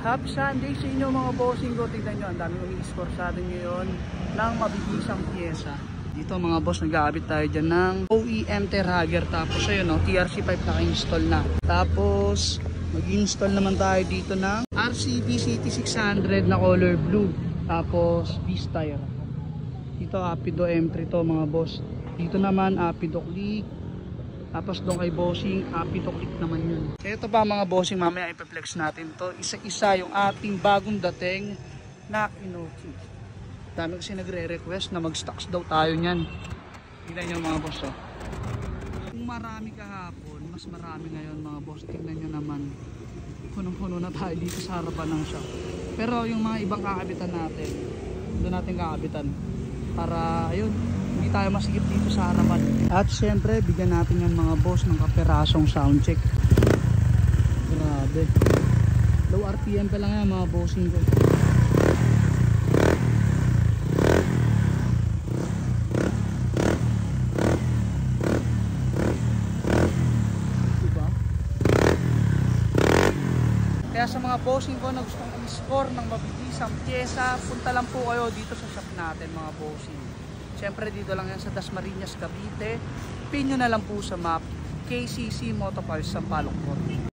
Happy Sunday sa inyo mga bossing ko. Tignan nyo, ang daming umi-score sa atin ngayon ng mabibisang pyesa. Dito mga boss, nag-aabit tayo dyan ng OEM Terhager. Tapos ayun, no, TRC 5 naka-install na. Tapos mag-install naman tayo dito ng RCB City 600 na color blue. Tapos V-Style. Dito Apido M3 to mga boss. Dito naman Apido Click. Tapos doon kay bossing, Apido Click naman yun. Ito pa mga bossing, mamaya ipeflex natin to. Isa-isa yung ating bagong dating na Kinochi. Dami kasi nagre-request na mag-stocks daw tayo nyan. Tignan nyo mga boss. Oh. Kung marami kahapon, mas marami ngayon mga boss. Tignan nyo naman. Punong-puno na tayo dito sa harapan ng shop. Pero yung mga ibang kakabitan natin, doon natin kakabitan. Para ayun, hindi tayo masigit dito sa harapan. At syempre, bigyan natin yung mga boss ng kaperasong sound check. Grabe. Low RPM pa lang yan mga bossing ko. Diba? Kaya sa mga bossing ko na gustong i-score ng mabibisang pyesa, punta lang po kayo dito sa shop natin mga bossing. Siyempre dito lang yan sa Dasmariñas, Cavite. Pin nyo na lang po sa map KCC Motoparts Sampaloc Court.